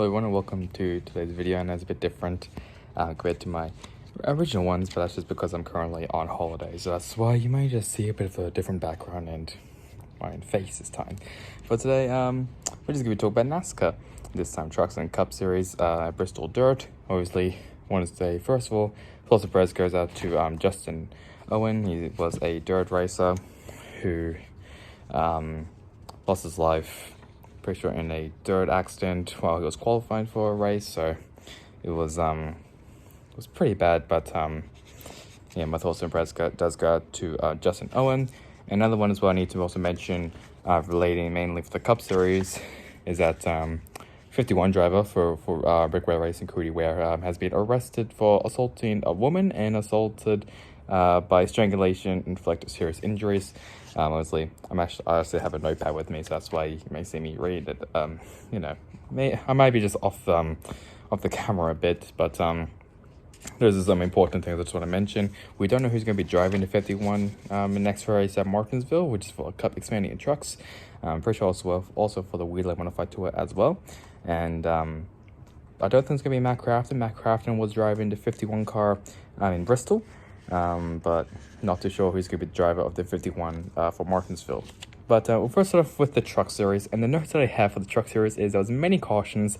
Hello everyone and welcome to today's video, and it's a bit different compared to my original ones, but that's just because I'm currently on holiday, so that's why you may just see a bit of a different background and my face this time. For today, we're just going to talk about NASCAR, this time Trucks and Cup Series, Bristol Dirt. Obviously, wanted to say, first of all, lots of praise goes out to Justin Owen. He was a dirt racer who lost his life, pretty sure, in a dirt accident while he was qualifying for a race. So it was pretty bad, but yeah, my thoughts and prayers does go out to Justin Owen. Another one as well I need to also mention, relating mainly for the Cup Series, is that 51 driver for Brickware Racing, Cody Ware, has been arrested for assaulting a woman and assaulted by strangulation, inflicted serious injuries. Obviously, I actually have a notepad with me, so that's why you may see me read it. I might be just off the camera a bit, but there's some important things I just want to mention. We don't know who's going to be driving the 51 in next race at Martinsville, which is for Cup Expanding Trucks. I'm pretty sure also for the Wheeler Modified Tour as well. And I don't think it's going to be Matt Crafton. Matt Crafton was driving the 51 car in Bristol. But not too sure who's going to be the driver of the 51 for Martinsville. But we'll first start off with the Truck Series. And the notes that I have for the Truck Series is there was many cautions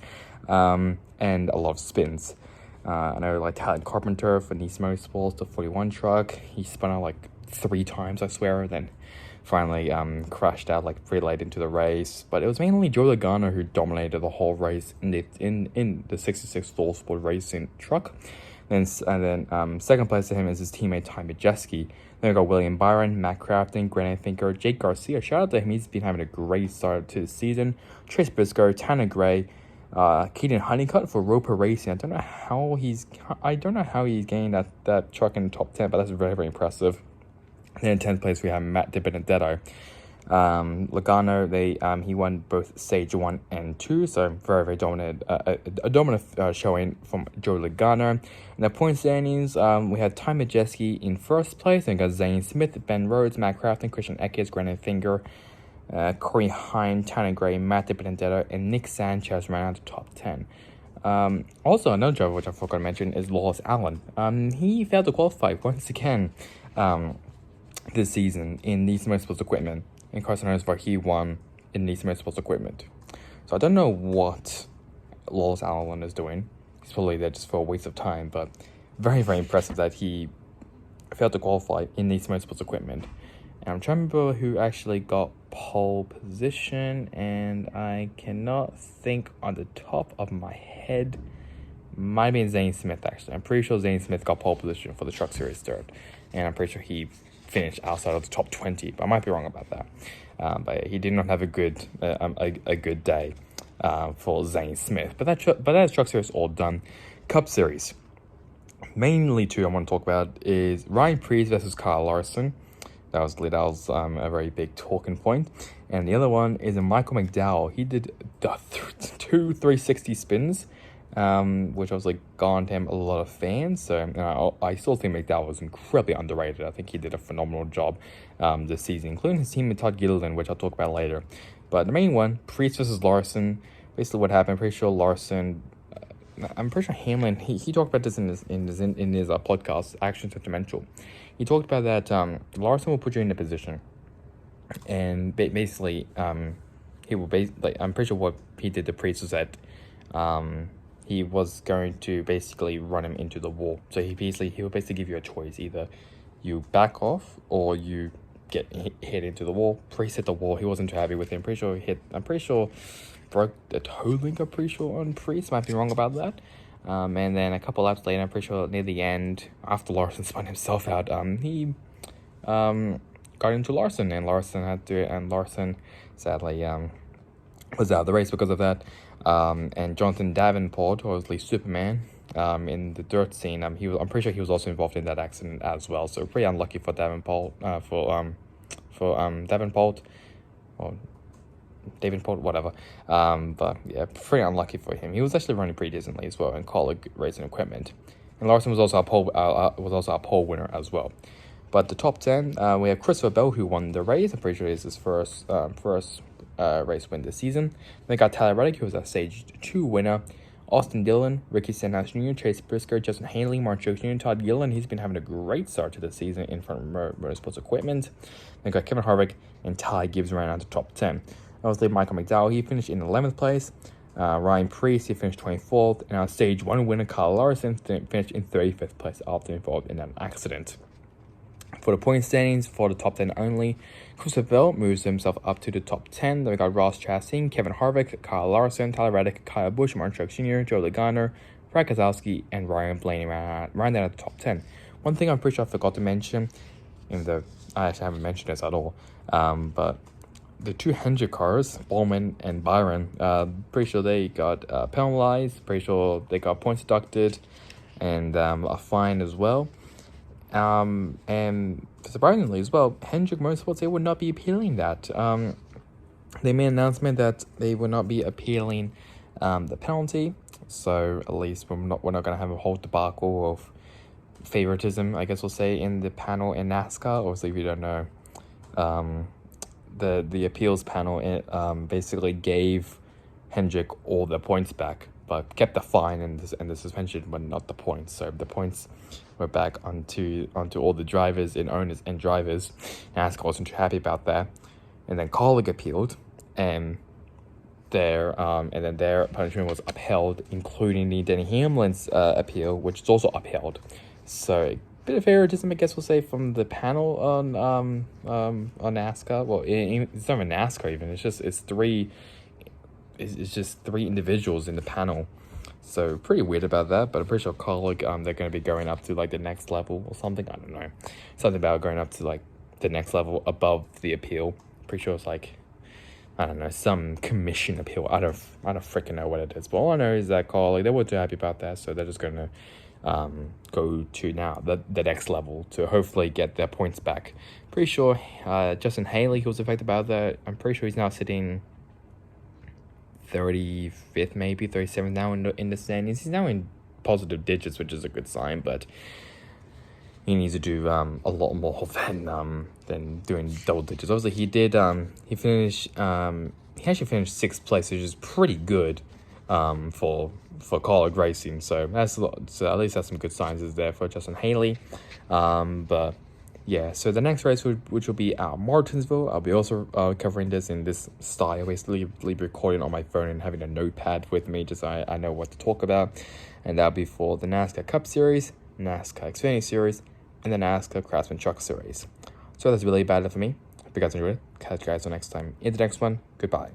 and a lot of spins. I know, like, Talon Carpenter for Nice Motorsports, the 41 truck, he spun out like 3 times, I swear, then finally crashed out like pretty late into the race. But it was mainly Joe Logano who dominated the whole race in the 66 Full Sport Racing truck. And then second place to him is his teammate Ty Majeski. Then we got William Byron, Matt Crafton, Granite Thinker, Jake Garcia. Shout out to him, he's been having a great start to the season. Trace Briscoe, Tanner Gray, Keaton Honeycutt for Roper Racing. I don't know how he's gained that truck in the top 10, but that's very, very impressive. And then in 10th place we have Matt DiBenedetto. Logano, he won both stage 1 and 2, so very, very dominant, a dominant showing from Joe Logano. And the point standings, we had Ty Majeski in first place, and got Zane Smith, Ben Rhodes, Matt Crafton, Christian Eckes, Granite Finger, Corey Hine, Tanner Gray, Matt DiBenedetto, and Nick Sanchez ran out the top 10. Also, another driver which I forgot to mention is Lawrence Allen. He failed to qualify once again this season in Nice Motorsports equipment. In Carson Honesvar, he won in Nice Motorsports equipment. So I don't know what Lawrence Allen is doing. He's probably there just for a waste of time, but very, very impressive that he failed to qualify in Nice Motorsports equipment. And I'm trying to remember who actually got pole position, and I cannot think on the top of my head. Might have been Zane Smith, actually. I'm pretty sure Zane Smith got pole position for the Truck Series third, and I'm pretty sure he finished outside of the top 20, but I might be wrong about that. But he did not have a good day for Zane Smith. But that Truck Series all done. Cup Series, mainly two I want to talk about is Ryan Preece versus Kyle Larson. That was a very big talking point. And the other one is Michael McDowell. He did the 2 360 spins, which was like garnered him a lot of fans. So I still think McDowell was incredibly underrated. I think he did a phenomenal job this season, including his teammate Todd Gilliland, which I'll talk about later. But the main one, Preece versus Larson. Basically, what happened? I'm pretty sure Hamlin. He talked about this in his podcast, Action Sentimental. He talked about that Larson will put you in a position, and basically he will I'm pretty sure what he did to Preece was that he was going to basically run him into the wall. So he will basically give you a choice: either you back off or you get hit into the wall. Preece hit the wall. He wasn't too happy with him. I'm pretty sure broke the toe link. I'm pretty sure on Preece. Might be wrong about that. And then a couple laps later, I'm pretty sure near the end, after Larson spun himself out, he got into Larson, and Larson sadly was out of the race because of that. And Jonathan Davenport, obviously Superman, in the dirt scene, I'm pretty sure he was also involved in that accident as well. So pretty unlucky for Davenport, Davenport, or Davenport, whatever. But yeah, pretty unlucky for him. He was actually running pretty decently as well in college racing equipment. And Larson was also a pole winner as well. But the top 10, we have Christopher Bell, who won the race. I'm pretty sure it's his first race win this season. They got Tyler Reddick, who was a Stage 2 winner. Austin Dillon, Ricky Stenhouse Jr., Chase Briscoe, Justin Haley, Mark Stokes Jr., Todd Gillen. He's been having a great start to the season in front of Motorsports Equipment. They got Kevin Harvick and Ty Gibbs ran out to top 10. Obviously, Michael McDowell, he finished in 11th place. Ryan Preece, he finished 24th. And our Stage 1 winner, Kyle Larson, finished in 35th place after involved in an accident. For the point standings, for the top 10 only, Christopher Bell moves himself up to the top 10. Then we got Ross Chastain, Kevin Harvick, Kyle Larson, Tyler Reddick, Kyle Busch, Martin Truex Jr., Joe Logano, Brad Keselowski, and Ryan Blaney ran down at the top 10. One thing I'm pretty sure I forgot to mention, I actually haven't mentioned this at all, but the two Hendrick cars, Bowman and Byron, pretty sure they got penalized, pretty sure they got points deducted, and a fine as well. And surprisingly as well, Hendrick Motorsports, they would not be appealing that. They made an announcement that they would not be appealing the penalty. So at least we're not going to have a whole debacle of favoritism, I guess we'll say, in the panel in NASCAR. Obviously, if you don't know, the appeals panel basically gave Hendrick all the points back, but kept the fine and the suspension, but not the points. So the points were back onto all the drivers and owners and drivers. NASCAR wasn't too happy about that, and then Kaulig appealed, and their punishment was upheld, including the Denny Hamlin's appeal, which is also upheld. So a bit of favoritism, I guess we'll say, from the panel on NASCAR. Well, it's not even NASCAR even. It's just three individuals in the panel. So pretty weird about that, but I'm pretty sure Kaulig, they're going to be going up to like the next level or something. I don't know, something about going up to like the next level above the appeal. Pretty sure it's like, I don't know, some commission appeal. I don't freaking know what it is, but all I know is that Kaulig, they weren't too happy about that, so they're just going to go to now the next level to hopefully get their points back. Pretty sure Justin Haley, who was affected by that, I'm pretty sure he's now sitting 35th, maybe 37th now in the standings. He's now in positive digits, which is a good sign, but he needs to do a lot more than doing double digits. Obviously, he did. He actually finished 6th place, which is pretty good for Kaulig racing. So at least that's some good signs there for Justin Haley. But yeah, so the next race, which will be at Martinsville, I'll be also covering this in this style, basically recording on my phone and having a notepad with me, just so I know what to talk about. And that'll be for the NASCAR Cup Series, NASCAR Xfinity Series, and the NASCAR Craftsman Truck Series. So that's really about it for me. Hope you guys enjoyed it. Catch you guys next time in the next one. Goodbye.